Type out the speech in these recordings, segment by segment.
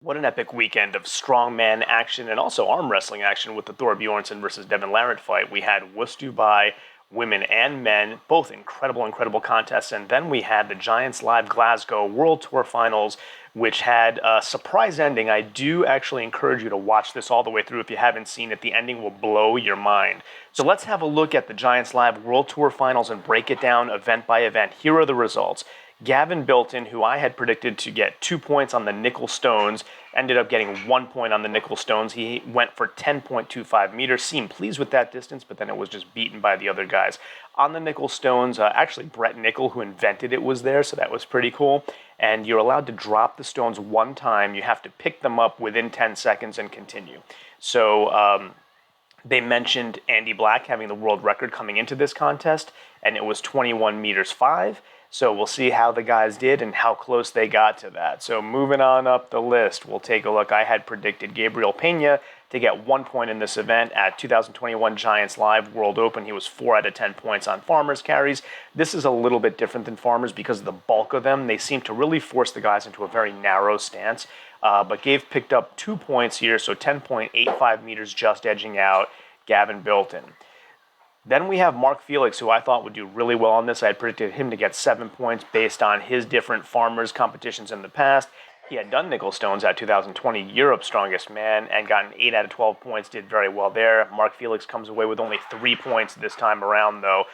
What an epic weekend of strongman action and also arm wrestling action with the Thor Bjornsson versus Devin Larratt fight. We had Wuss Dubai, women and men, both incredible contests. And then we had the Giants Live Glasgow World Tour Finals, which had a surprise ending. I do actually encourage you to watch this all the way through if you haven't seen it. The ending will blow your mind. So let's have a look at the Giants Live World Tour Finals and break it down event by event. Here are the results. Gavin Bilton, who I had predicted to get 2 points on the nickel stones, ended up getting 1 point on the nickel stones. He went for 10.25 meters, seemed pleased with that distance, but then it was just beaten by the other guys. On the nickel stones, actually Brett Nickel, who invented it, was there, so that was pretty cool. And you're allowed to drop the stones one time. You have to pick them up within 10 seconds and continue. So they mentioned Andy Black having the world record coming into this contest, and it was 21 meters 5. So we'll see how the guys did and how close they got to that. So moving on up the list, we'll take a look. I had predicted Gabriel Pena to get 1 point in this event at 2021 Giants Live World Open. He was 4 out of 10 points on farmers carries. This is a little bit different than farmers because of the bulk of them. They seem to really force the guys into a very narrow stance. But Gabe picked up 2 points here, so 10.85 meters, just edging out Gavin Bilton. Then we have Mark Felix, who I thought would do really well on this. I had predicted him to get 7 points based on his different farmers competitions in the past. He had done nickel stones at 2020 Europe's Strongest Man and gotten 8 out of 12 points, did very well there. Mark Felix comes away with only 3 points this time around, though,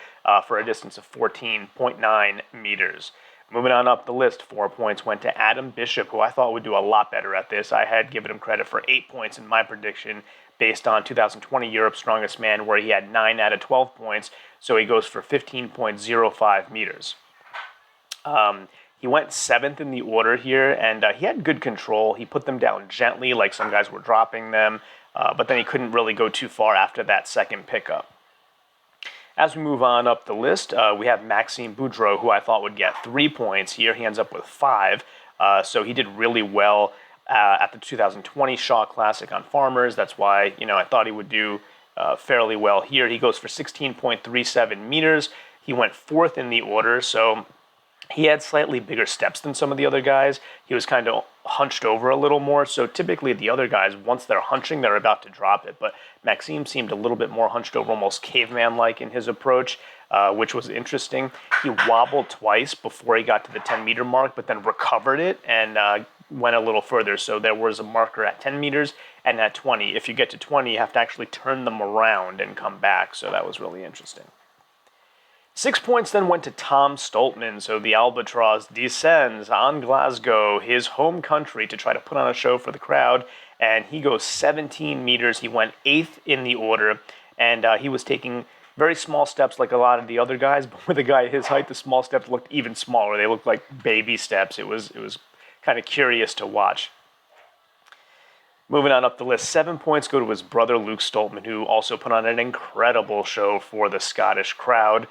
for a distance of 14.9 meters. Moving on up the list, 4 points went to Adam Bishop, who I thought would do a lot better at this. I had given him credit for 8 points in my prediction based on 2020 Europe's Strongest Man, where he had 9 out of 12 points, so he goes for 15.05 meters. He went 7th in the order here, and he had good control. He put them down gently, like some guys were dropping them, but then he couldn't really go too far after that second pickup. As we move on up the list, we have Maxime Boudreau, who I thought would get 3 points here. He ends up with 5, so he did really well at the 2020 Shaw Classic on farmers. That's why, I thought he would do fairly well here. He goes for 16.37 meters. He went 4th in the order, so he had slightly bigger steps than some of the other guys. He was kind of hunched over a little more, so typically the other guys, once they're hunching, they're about to drop it. But Maxime seemed a little bit more hunched over, almost caveman-like in his approach, which was interesting. He wobbled twice before he got to the 10-meter mark, but then recovered it and went a little further. So there was a marker at 10 meters and at 20. If you get to 20, you have to actually turn them around and come back. So that was really interesting. 6 points then went to Tom Stoltman. So the Albatross descends on Glasgow, his home country, to try to put on a show for the crowd. And he goes 17 meters. He went 8th in the order. And he was taking very small steps like a lot of the other guys. But with a guy his height, the small steps looked even smaller. They looked like baby steps. It was kind of curious to watch. Moving on up the list, 7 points go to his brother Luke Stoltman, who also put on an incredible show for the Scottish crowd.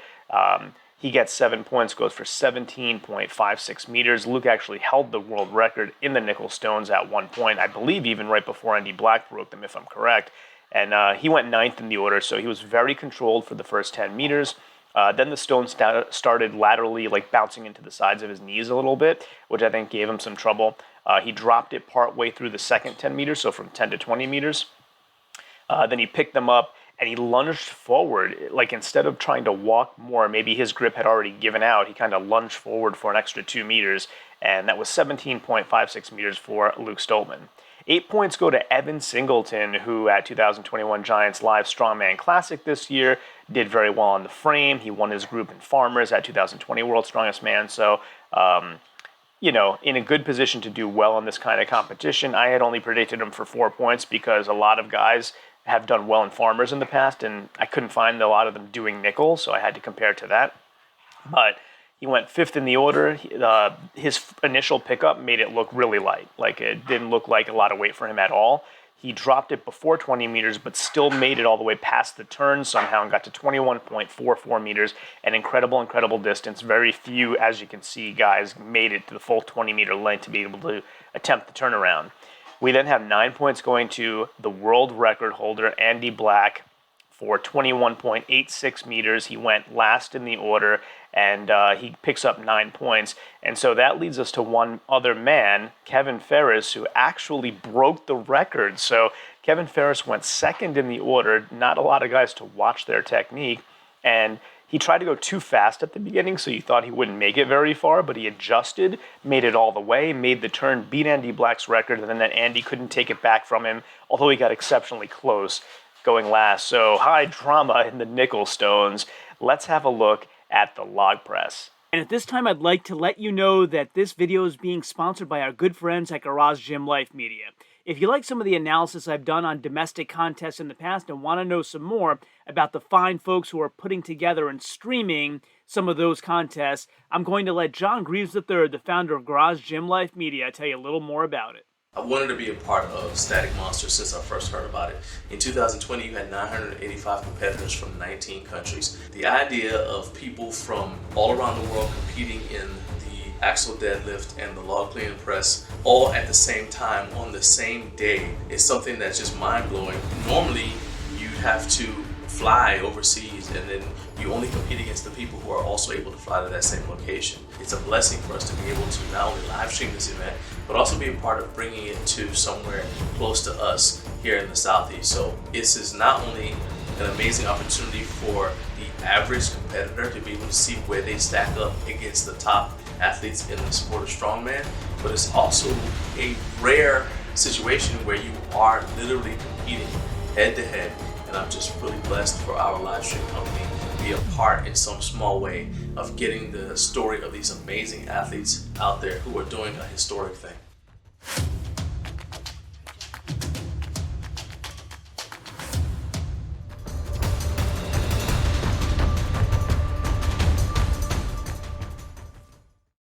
He gets 7 points, goes for 17.56 meters. Luke actually held the world record in the nickel stones at 1 point, I believe even right before Andy Black broke them, if I'm correct. And he went 9th in the order, so he was very controlled for the first 10 meters. Then the stone started laterally, like bouncing into the sides of his knees a little bit, which I think gave him some trouble. He dropped it partway through the second 10 meters, so from 10 to 20 meters. Then he picked them up and he lunged forward. Like instead of trying to walk more, maybe his grip had already given out. He kind of lunged forward for an extra 2 meters, and that was 17.56 meters for Luke Stoltman. 8 points go to Evan Singleton, who at 2021 Giants Live Strongman Classic this year did very well on the frame. He won his group in farmers at 2020 World's Strongest Man. So, in a good position to do well in this kind of competition. I had only predicted him for 4 points because a lot of guys have done well in farmers in the past, and I couldn't find a lot of them doing nickel, so I had to compare to that. But he went 5th in the order. His initial pickup made it look really light. Like it didn't look like a lot of weight for him at all. He dropped it before 20 meters, but still made it all the way past the turn somehow and got to 21.44 meters. An incredible distance. Very few, as you can see, guys made it to the full 20-meter length to be able to attempt the turnaround. We then have 9 points going to the world record holder, Andy Black, for 21.86 meters. He went last in the order, and he picks up 9 points. And so that leads us to one other man, Kevin Ferris, who actually broke the record. So Kevin Ferris went second in the order. Not a lot of guys to watch their technique. And he tried to go too fast at the beginning, so you thought he wouldn't make it very far, but he adjusted, made it all the way, made the turn, beat Andy Black's record, and then Andy couldn't take it back from him, although he got exceptionally close going last. So high drama in the nickel stones. Let's have a look at the log press. And at this time, I'd like to let you know that this video is being sponsored by our good friends at Garage Gym Life Media. If you like some of the analysis I've done on domestic contests in the past and want to know some more about the fine folks who are putting together and streaming some of those contests, I'm going to let John Greaves III, the founder of Garage Gym Life Media, tell you a little more about it. I wanted to be a part of Static Monster since I first heard about it. In 2020, you had 985 competitors from 19 countries. The idea of people from all around the world competing in the axle deadlift and the log clean and press all at the same time on the same day is something that's just mind-blowing. Normally, you'd have to fly overseas and then you only compete against the people who are also able to fly to that same location. It's a blessing for us to be able to not only live stream this event, but also be a part of bringing it to somewhere close to us here in the Southeast. So this is not only an amazing opportunity for the average competitor to be able to see where they stack up against the top athletes in the sport of strongman, but it's also a rare situation where you are literally competing head to head. And I'm just really blessed for our live stream company to be a part in some small way of getting the story of these amazing athletes out there who are doing a historic thing.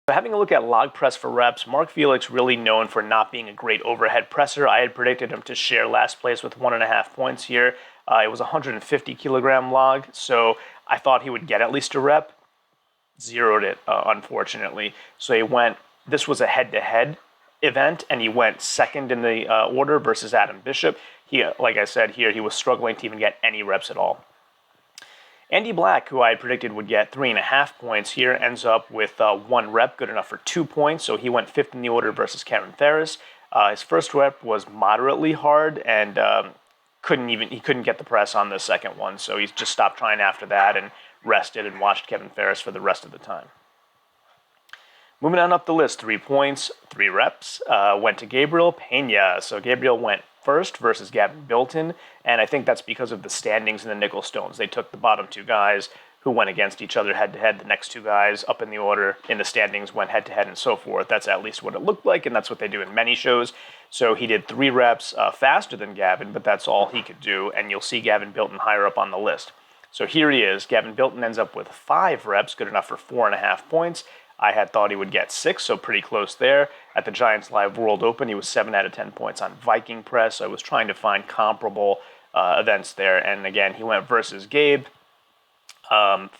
Having a look at log press for reps, Mark Felix really known for not being a great overhead presser. I had predicted him to share last place with 1.5 points here. It was a 150 kilogram log, so I thought he would get at least a rep. Zeroed it, unfortunately. So this was a head-to-head event, and he went second in the order versus Adam Bishop. Like I said here, he was struggling to even get any reps at all. Andy Black, who I predicted would get 3.5 points here, ends up with 1 rep, good enough for 2 points. So he went 5th in the order versus Kevin Ferris. His first rep was moderately hard, and he couldn't get the press on the second one. So he just stopped trying after that and rested and watched Kevin Ferris for the rest of the time. Moving on up the list, 3 points, 3 reps, went to Gabriel Pena. So Gabriel went first versus Gavin Bilton, and I think that's because of the standings in the nickel stones. They took the bottom 2 guys who went against each other head-to-head. The next 2 guys up in the order in the standings went head-to-head and so forth. That's at least what it looked like, and that's what they do in many shows. So he did 3 reps faster than Gavin, but that's all he could do, and you'll see Gavin Bilton higher up on the list. So here he is. Gavin Bilton ends up with 5 reps, good enough for 4.5 points. I had thought he would get 6, so pretty close there. At the Giants Live World Open, he was 7 out of 10 points on Viking press. I was trying to find comparable events there, and again, he went versus Gabe.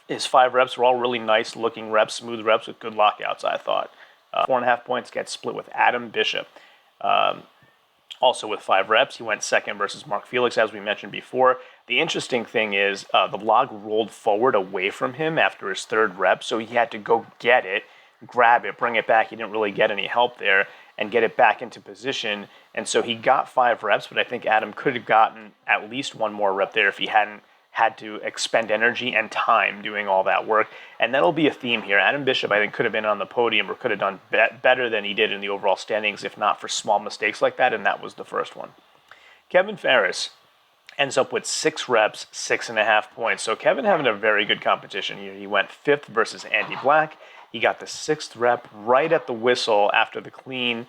His 5 reps were all really nice looking reps, smooth reps with good lockouts, I thought. 4.5 points gets split with Adam Bishop. Also with 5 reps, he went second versus Mark Felix, as we mentioned before. The interesting thing is the log rolled forward away from him after his 3rd rep, so he had to go get it, grab it, bring it back. He didn't really get any help there, and get it back into position. And so he got 5 reps, but I think Adam could have gotten at least 1 more rep there if he hadn't had to expend energy and time doing all that work. And that'll be a theme here. Adam Bishop, I think, could have been on the podium or could have done better than he did in the overall standings, if not for small mistakes like that, and that was the first one. Kevin Ferris ends up with 6 reps, 6.5 points. So Kevin having a very good competition here. He went 5th versus Andy Black. He got the 6th rep right at the whistle after the clean,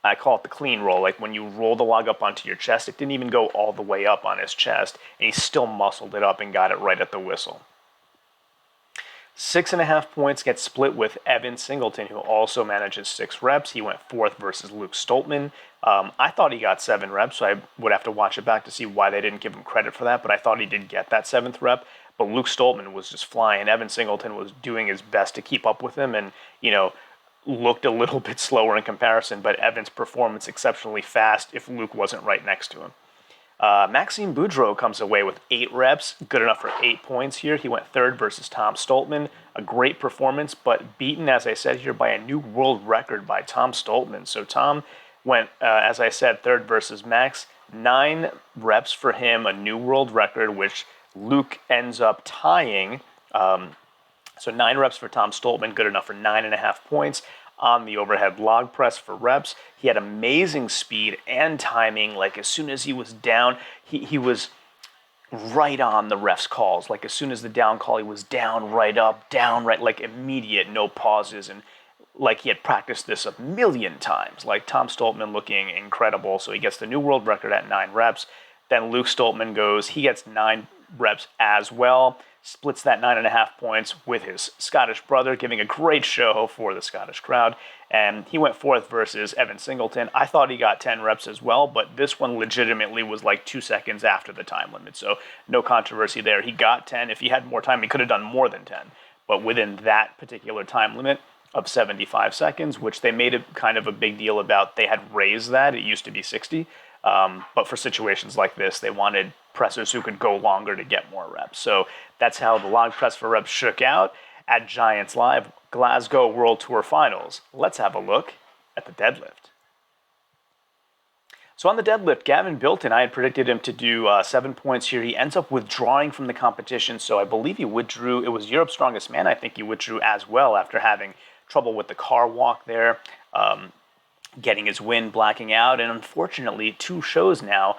I call it the clean roll, like when you roll the log up onto your chest. It didn't even go all the way up on his chest, and he still muscled it up and got it right at the whistle. 6.5 points get split with Evan Singleton, who also manages 6 reps. He went 4th versus Luke Stoltman. I thought he got 7 reps, so I would have to watch it back to see why they didn't give him credit for that, but I thought he did get that 7th rep. But Luke Stoltman was just flying. Evan Singleton was doing his best to keep up with him, and, looked a little bit slower in comparison, but Evan's performance exceptionally fast if Luke wasn't right next to him. Maxime Boudreau comes away with 8 reps, good enough for 8 points here. He went third versus Tom Stoltman. A great performance, but beaten, as I said here, by a new world record by Tom Stoltman. So Tom went, as I said, third versus Max. 9 reps for him, a new world record, which Luke ends up tying. So 9 reps for Tom Stoltman, good enough for 9.5 points on the overhead log press for reps. He had amazing speed and timing. Like as soon as he was down, he was right on the ref's calls. Like as soon as the down call, he was down, right up, down, right, like immediate, no pauses. And like he had practiced this a million times. Like Tom Stoltman looking incredible. So he gets the new world record at 9 reps. Then Luke Stoltman goes, he gets 9 reps as well. Splits that 9.5 points with his Scottish brother, giving a great show for the Scottish crowd. And he went fourth versus Evan Singleton. I thought he got 10 reps as well, but this one legitimately was like 2 seconds after the time limit. So no controversy there. He got 10. If he had more time, he could have done more than 10. But within that particular time limit of 75 seconds, which they made a kind of a big deal about, they had raised that. It used to be 60. But for situations like this, they wanted pressers who could go longer to get more reps. So that's how the log press for reps shook out at Giants Live Glasgow World Tour Finals. Let's have a look at the deadlift. So on the deadlift, Gavin Bilton, I had predicted him to do 7 points here. He ends up withdrawing from the competition, so I believe he withdrew. It was Europe's Strongest Man, I think he withdrew as well after having trouble with the car walk there. Getting his win, blacking out, and unfortunately 2 shows now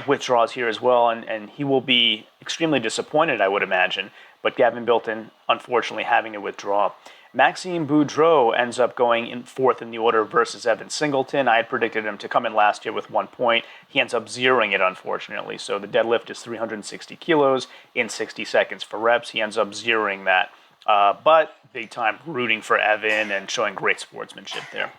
withdraws here as well, and he will be extremely disappointed, I would imagine, but Gavin Bilton unfortunately having to withdraw. Maxime Boudreau ends up going in fourth in the order versus Evan Singleton. I had predicted him to come in last year with 1 point. He ends up zeroing it, unfortunately, so the deadlift is 360 kilos in 60 seconds for reps. He ends up zeroing that, but big time rooting for Evan and showing great sportsmanship there.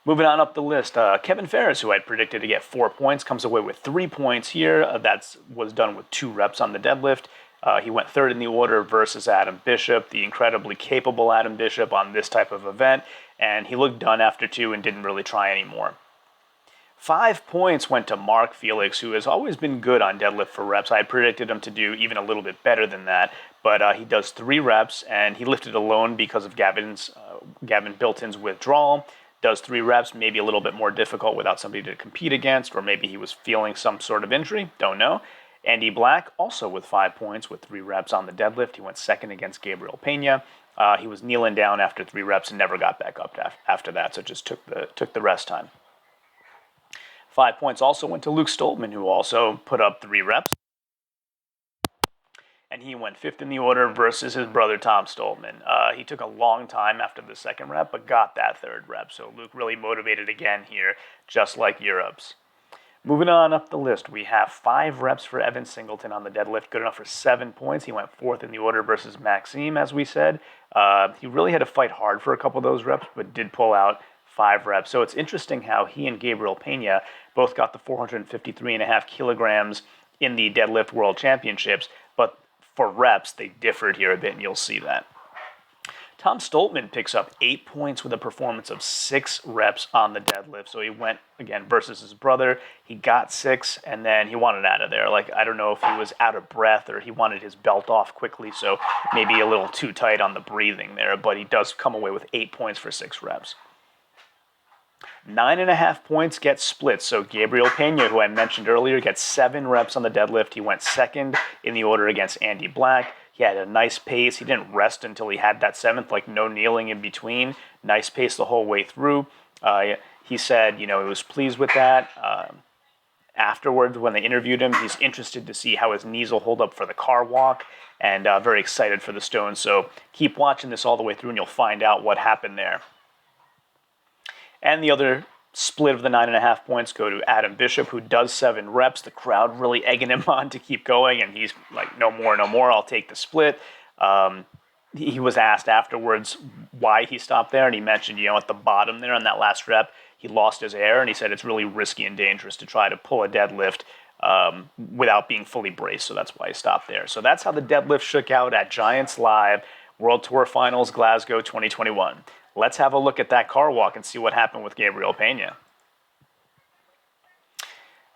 Moving on up the list, Kevin Ferris, who I predicted to get 4 points, comes away with 3 points here. That was done with 2 reps on the deadlift. He went third in the order versus Adam Bishop, the incredibly capable Adam Bishop on this type of event, and he looked done after 2 and didn't really try anymore. 5 points went to Mark Felix, who has always been good on deadlift for reps. I predicted him to do even a little bit better than that, but he does 3 reps, and he lifted alone because of Gavin Bilton's withdrawal. Does 3 reps, maybe a little bit more difficult without somebody to compete against, or maybe he was feeling some sort of injury, don't know. Andy Black, also with 5 points with 3 reps on the deadlift. He went second against Gabriel Pena. He was kneeling down after 3 reps and never got back up after that, so just took the rest time. 5 points also went to Luke Stoltman, who also put up 3 reps. And he went 5th in the order versus his brother Tom Stoltman. He took a long time after the 2nd rep, but got that 3rd rep. So Luke really motivated again here, just like Europe's. Moving on up the list, we have 5 reps for Evan Singleton on the deadlift, good enough for 7 points. He went 4th in the order versus Maxime, as we said. He really had to fight hard for a couple of those reps, but did pull out 5 reps. So it's interesting how he and Gabriel Pena both got the 453.5 kilograms in the deadlift world championships, but for reps, they differed here a bit, and you'll see that. Tom Stoltman picks up 8 points with a performance of 6 reps on the deadlift. So he went, again, versus his brother. He got 6, and then he wanted out of there. Like, I don't know if he was out of breath or he wanted his belt off quickly, so maybe a little too tight on the breathing there, but he does come away with 8 points for 6 reps. 9.5 points get split. So Gabriel Pena, who I mentioned earlier, gets 7 reps on the deadlift. He went 2nd in the order against Andy Black. He had a nice pace. He didn't rest until he had that 7th, like no kneeling in between. Nice pace the whole way through. He said, he was pleased with that. Afterwards, when they interviewed him, he's interested to see how his knees will hold up for the car walk, and very excited for the stone. So keep watching this all the way through, and you'll find out what happened there. And the other split of the 9.5 points go to Adam Bishop, who does 7 reps. The crowd really egging him on to keep going, and he's like, no more, I'll take the split. He was asked afterwards why he stopped there, and he mentioned, at the bottom there on that last rep, he lost his air, and he said it's really risky and dangerous to try to pull a deadlift without being fully braced, so that's why he stopped there. So that's how the deadlift shook out at Giants Live World Tour Finals Glasgow 2021. Let's have a look at that car walk and see what happened with Gabriel Pena.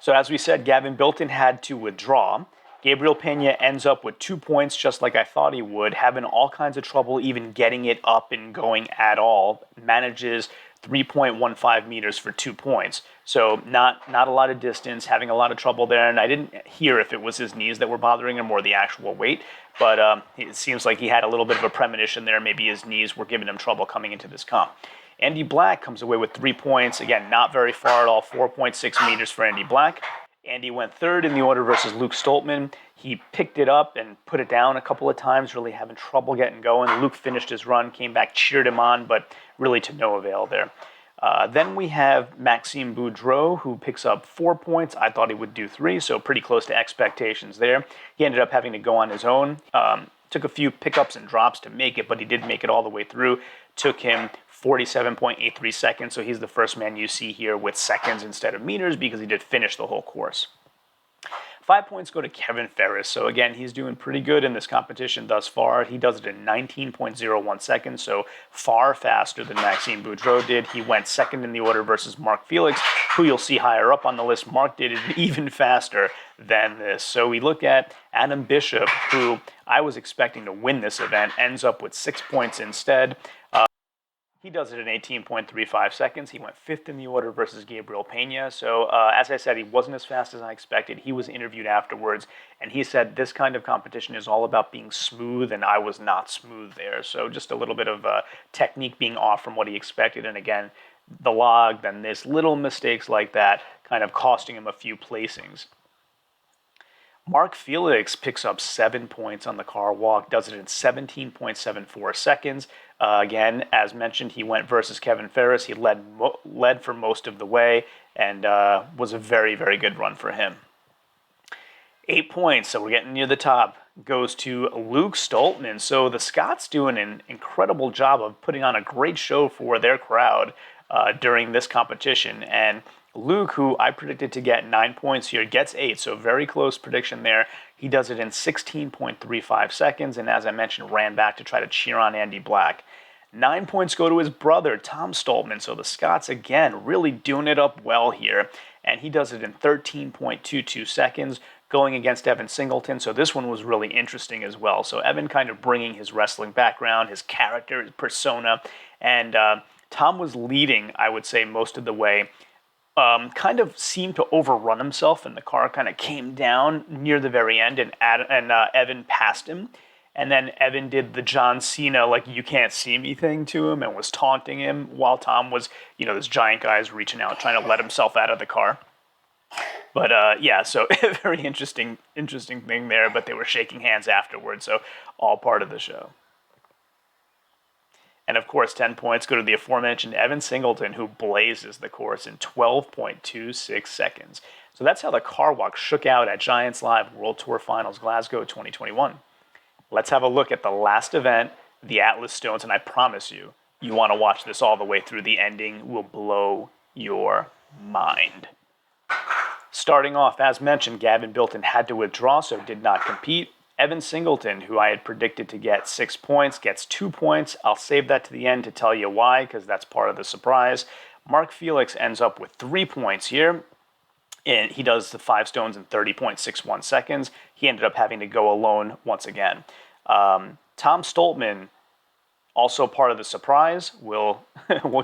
So as we said, Gavin Bilton had to withdraw. Gabriel Pena ends up with 2 points, just like I thought he would, having all kinds of trouble even getting it up and going at all. Manages 3.15 meters for 2 points. So not a lot of distance, having a lot of trouble there. And I didn't hear if it was his knees that were bothering him or the actual weight. But it seems like he had a little bit of a premonition there. Maybe his knees were giving him trouble coming into this comp. Andy Black comes away with 3 points. Again, not very far at all, 4.6 meters for Andy Black. Andy went third in the order versus Luke Stoltman. He picked it up and put it down a couple of times, really having trouble getting going. Luke finished his run, came back, cheered him on, but really to no avail there. Then we have Maxime Boudreau, who picks up 4 points. I thought he would do 3, so pretty close to expectations there. He ended up having to go on his own. Took a few pickups and drops to make it, but he did make it all the way through. Took him 47.83 seconds, so he's the first man you see here with seconds instead of meters because he did finish the whole course. 5 points go to Kevin Ferris. So again, he's doing pretty good in this competition thus far. He does it in 19.01 seconds, so far faster than Maxime Boudreau did. He went second in the order versus Mark Felix, who you'll see higher up on the list. Mark did it even faster than this. So we look at Adam Bishop, who I was expecting to win this event, ends up with 6 points instead. He does it in 18.35 seconds. He went fifth in the order versus Gabriel Pena. So as I said, he wasn't as fast as I expected. He was interviewed afterwards, and he said this kind of competition is all about being smooth, and I was not smooth there. So just a little bit of technique being off from what he expected. And again, the log, then this little mistakes like that kind of costing him a few placings. Mark Felix picks up 7 points on the car walk, does it in 17.74 seconds. Again, as mentioned, he went versus Kevin Ferris. He led for most of the way and was a very, very good run for him. 8 points, so we're getting near the top, goes to Luke Stoltman. So the Scots doing an incredible job of putting on a great show for their crowd during this competition. And Luke, who I predicted to get 9 points here, gets 8, so very close prediction there. He does it in 16.35 seconds, and as I mentioned, ran back to try to cheer on Andy Black. 9 points go to his brother, Tom Stoltman, so the Scots, again, really doing it up well here, and he does it in 13.22 seconds, going against Evan Singleton, so this one was really interesting as well. So Evan kind of bringing his wrestling background, his character, his persona, and Tom was leading, I would say, most of the way. Kind of seemed to overrun himself, and the car kind of came down near the very end, and Evan passed him. And then Evan did the John Cena, like, you can't see me thing to him and was taunting him while Tom was, this giant guy is reaching out, trying to let himself out of the car. But yeah, so very interesting thing there, but they were shaking hands afterwards, so all part of the show. And of course, 10 points go to the aforementioned Evan Singleton, who blazes the course in 12.26 seconds. So that's how the car walk shook out at Giants Live World Tour Finals Glasgow 2021. Let's have a look at the last event, the Atlas Stones, and I promise you, you want to watch this all the way through. The ending will blow your mind. Starting off, as mentioned, Gavin Bilton had to withdraw, so did not compete. Evan Singleton, who I had predicted to get 6 points, gets 2 points. I'll save that to the end to tell you why, because that's part of the surprise. Mark Felix ends up with 3 points here, and he does the 5 stones in 30.61 seconds. He ended up having to go alone once again. Tom Stoltman, also part of the surprise. We'll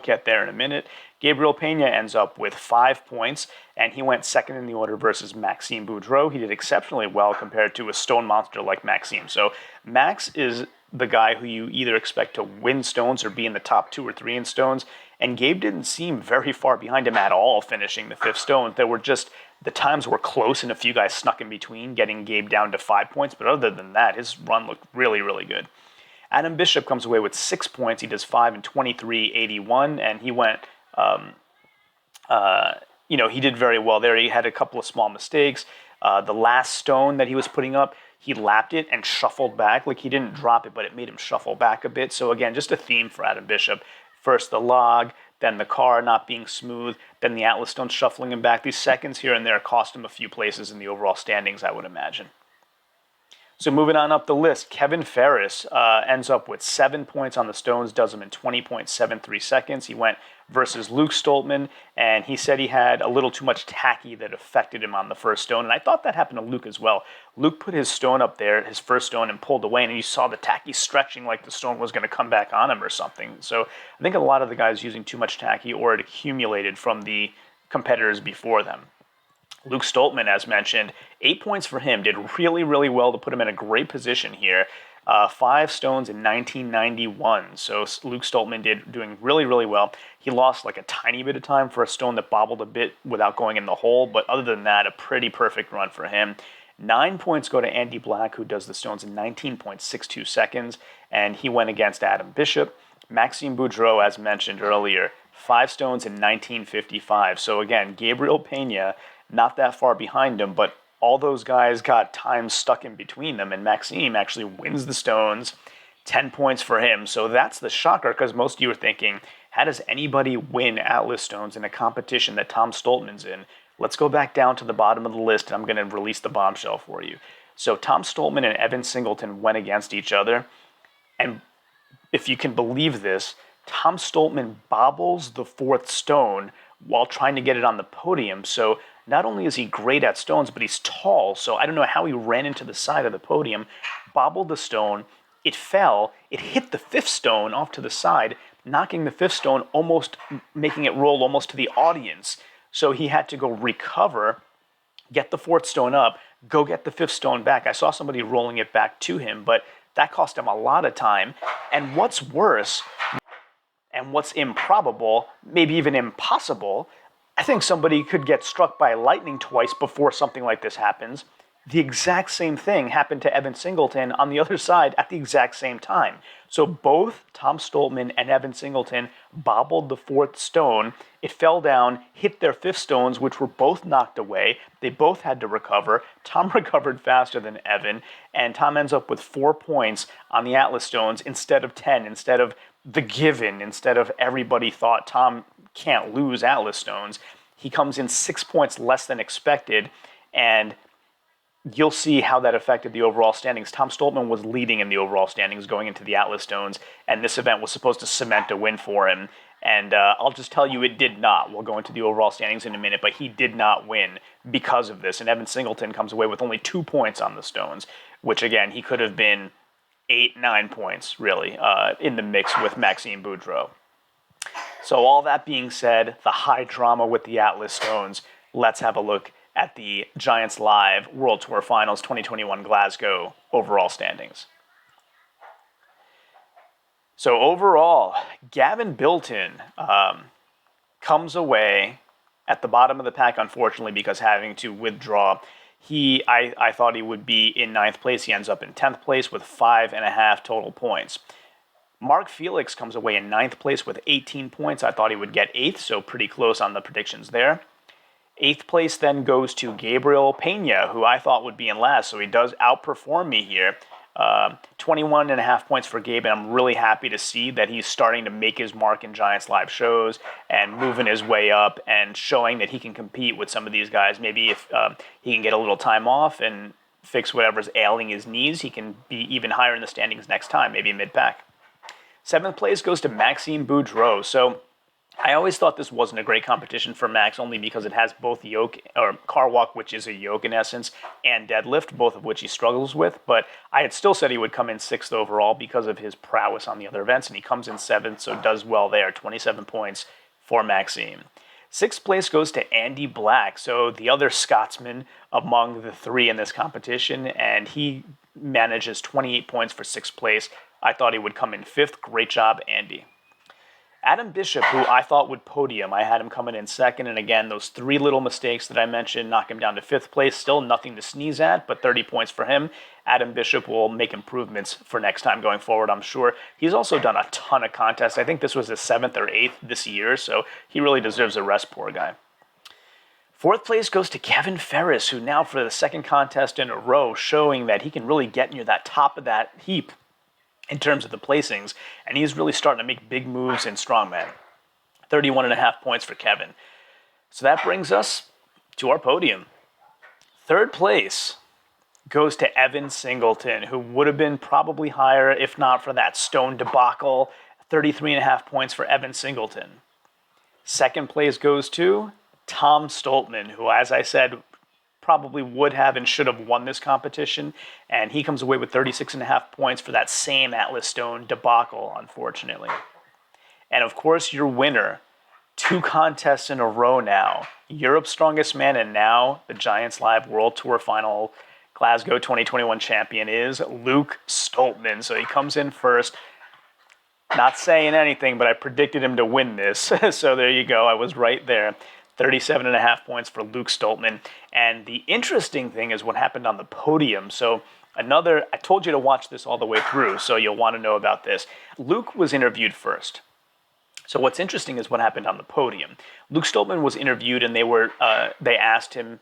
get there in a minute. Gabriel Pena ends up with 5 points, and he went second in the order versus Maxime Boudreau. He did exceptionally well compared to a stone monster like Maxime. So Max is the guy who you either expect to win stones or be in the top 2 or 3 in stones, and Gabe didn't seem very far behind him at all finishing the 5th stone. There were just, the times were close, and a few guys snuck in between, getting Gabe down to 5 points, but other than that, his run looked really, really good. Adam Bishop comes away with 6 points. He does 5 in 23.81, and he went, he did very well there. He had a couple of small mistakes. The last stone that he was putting up, he lapped it and shuffled back. Like, he didn't drop it, but it made him shuffle back a bit. So again, just a theme for Adam Bishop. First the log, then the car not being smooth, then the Atlas stone shuffling him back. These seconds here and there cost him a few places in the overall standings, I would imagine. So moving on up the list, Kevin Ferris ends up with 7 points on the stones, does them in 20.73 seconds. He went versus Luke Stoltman, and he said he had a little too much tacky that affected him on the first stone, and I thought that happened to Luke as well. Luke put his stone up there, his first stone, and pulled away, and you saw the tacky stretching like the stone was going to come back on him or something. So I think a lot of the guys using too much tacky, or it accumulated from the competitors before them. Luke Stoltman, as mentioned, 8 points for him. Did really, really well to put him in a great position here. 5 stones in 1991. So Luke Stoltman doing really, really well. He lost like a tiny bit of time for a stone that bobbled a bit without going in the hole. But other than that, a pretty perfect run for him. 9 points go to Andy Black, who does the stones in 19.62 seconds. And he went against Adam Bishop. Maxime Boudreau, as mentioned earlier, 5 stones in 1955. So again, Gabriel Pena, not that far behind him, but all those guys got time stuck in between them, and Maxime actually wins the stones, 10 points for him. So that's the shocker, because most of you are thinking, how does anybody win Atlas stones in a competition that Tom Stoltman's in? Let's go back down to the bottom of the list, and I'm going to release the bombshell for you. So Tom Stoltman and Evan Singleton went against each other, and if you can believe this, Tom Stoltman bobbles the 4th stone while trying to get it on the podium. So not only is he great at stones, but he's tall. So I don't know how he ran into the side of the podium, bobbled the stone, it fell, it hit the 5th stone off to the side, knocking the 5th stone, almost making it roll almost to the audience. So he had to go recover, get the 4th stone up, go get the 5th stone back. I saw somebody rolling it back to him, but that cost him a lot of time. And what's worse, and what's improbable, maybe even impossible, I think somebody could get struck by lightning twice before something like this happens. The exact same thing happened to Evan Singleton on the other side at the exact same time. So both Tom Stoltman and Evan Singleton bobbled the 4th stone. It fell down, hit their 5th stones, which were both knocked away. They both had to recover. Tom recovered faster than Evan, and Tom ends up with 4 points on the Atlas stones instead of 10, instead of the given, instead of everybody thought Tom can't lose Atlas stones. He comes in 6 points less than expected, and you'll see how that affected the overall standings. Tom Stoltman was leading in the overall standings going into the Atlas stones, and this event was supposed to cement a win for him. And I'll just tell you, it did not. We'll go into the overall standings in a minute, but he did not win because of this. And Evan Singleton comes away with only 2 points on the stones, which again, he could have been 8, 9 points, really, in the mix with Maxime Boudreau. So all that being said, the high drama with the Atlas stones, let's have a look at the Giants Live World Tour Finals 2021 Glasgow overall standings. So overall, Gavin Bilton comes away at the bottom of the pack, unfortunately, because having to withdraw. I thought he would be in 9th place. He ends up in 10th place with 5.5 total points. Mark Felix comes away in 9th place with 18 points. I thought he would get 8th, so pretty close on the predictions there. 8th place then goes to Gabriel Pena, who I thought would be in last, so he does outperform me here. 21.5 points for Gabe, and I'm really happy to see that he's starting to make his mark in Giants Live shows and moving his way up and showing that he can compete with some of these guys. Maybe if he can get a little time off and fix whatever's ailing his knees, he can be even higher in the standings next time, maybe mid-pack. 7th place goes to Maxime Boudreau. So I always thought this wasn't a great competition for Max, only because it has both yoke, or car walk, which is a yoke in essence, and deadlift, both of which he struggles with. But I had still said he would come in 6th overall because of his prowess on the other events, and he comes in 7th, so does well there. 27 points for Maxime. 6th place goes to Andy Black, so the other Scotsman among the 3 in this competition, and he manages 28 points for 6th place. I thought he would come in 5th. Great job, Andy. Adam Bishop, who I thought would podium, I had him coming in 2nd, and again, those 3 little mistakes that I mentioned knock him down to 5th place. Still nothing to sneeze at, but 30 points for him. Adam Bishop will make improvements for next time going forward, I'm sure. He's also done a ton of contests. I think this was his 7th or 8th this year, so he really deserves a rest, poor guy. 4th place goes to Kevin Ferris, who now for the 2nd contest in a row, showing that he can really get near that top of that heap in terms of the placings, and he's really starting to make big moves in strongman. 31.5 points for Kevin. So that brings us to our podium. 3rd place goes to Evan Singleton, who would have been probably higher if not for that Stone debacle. 33.5 points for Evan Singleton. Second place goes to Tom Stoltman, who, as I said, probably would have and should have won this competition. And he comes away with 36.5 points for that same Atlas Stone debacle, unfortunately. And of course, your winner, 2 contests in a row now, Europe's Strongest Man and now the Giants Live World Tour Final Glasgow 2021 champion is Luke Stoltman. So he comes in first. Not saying anything, but I predicted him to win this. So there you go. I was right there. 37.5 points for Luke Stoltman. And the interesting thing is what happened on the podium. So I told you to watch this all the way through, so you'll want to know about this. Luke was interviewed first. So what's interesting is what happened on the podium. Luke Stoltman was interviewed, and they asked him,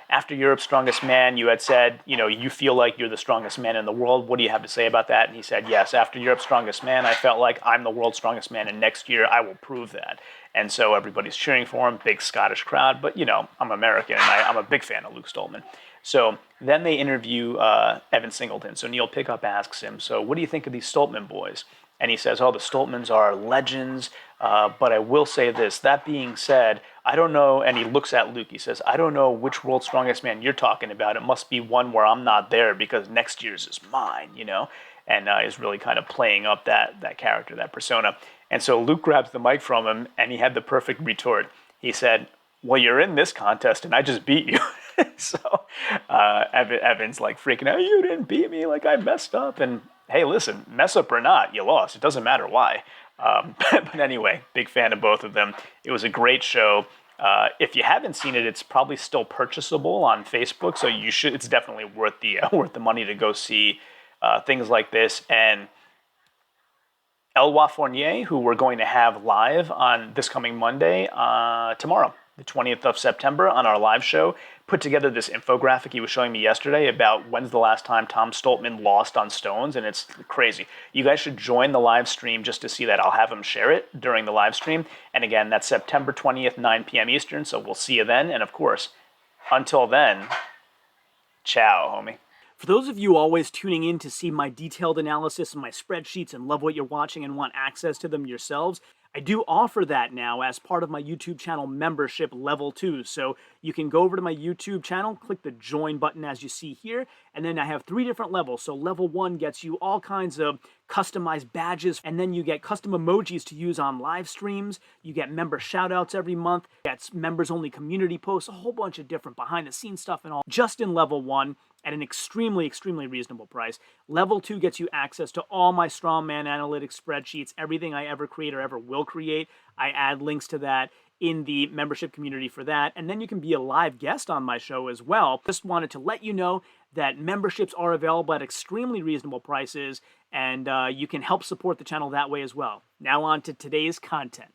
after Europe's Strongest Man, you had said, you feel like you're the strongest man in the world. What do you have to say about that? And he said, yes, after Europe's Strongest Man, I felt like I'm the world's strongest man, and next year I will prove that. And so everybody's cheering for him, big Scottish crowd, but I'm American, and I'm a big fan of Luke Stoltman. So then they interview Evan Singleton. So Neil Pickup asks him, so what do you think of these Stoltman boys? And he says, the Stoltmans are legends, but I will say this. That being said, I don't know, and he looks at Luke, he says, I don't know which world's strongest man you're talking about. It must be one where I'm not there because next year's is mine, and is really kind of playing up that character, that persona. And so Luke grabs the mic from him, and he had the perfect retort. He said, well, you're in this contest, and I just beat you. So Evan's like freaking out, you didn't beat me, like I messed up, and hey, listen, mess up or not, you lost. It doesn't matter why. But anyway, big fan of both of them. It was a great show. If you haven't seen it, it's probably still purchasable on Facebook, so you should. It's definitely worth the money to go see things like this. And Eloi Fournier, who we're going to have live on this coming Monday, tomorrow, the 20th of September, on our live show, put together this infographic he was showing me yesterday about when's the last time Tom Stoltman lost on stones, and it's crazy. You guys should join the live stream just to see that. I'll have him share it during the live stream. And again, that's September 20th, 9 p.m. Eastern, so we'll see you then. And of course, until then, ciao, homie. For those of you always tuning in to see my detailed analysis and my spreadsheets and love what you're watching and want access to them yourselves, I do offer that now as part of my YouTube channel membership level 2. So you can go over to my YouTube channel, click the join button as you see here, and then I have 3 different levels. So level 1 gets you all kinds of customized badges, and then you get custom emojis to use on live streams. You get member shoutouts every month, gets members only community posts, a whole bunch of different behind the scenes stuff and all, just in level 1. At an extremely, extremely reasonable price. Level 2 gets you access to all my strongman analytics spreadsheets, everything I ever create or ever will create. I add links to that in the membership community for that. And then you can be a live guest on my show as well. Just wanted to let you know that memberships are available at extremely reasonable prices, and you can help support the channel that way as well. Now on to today's content.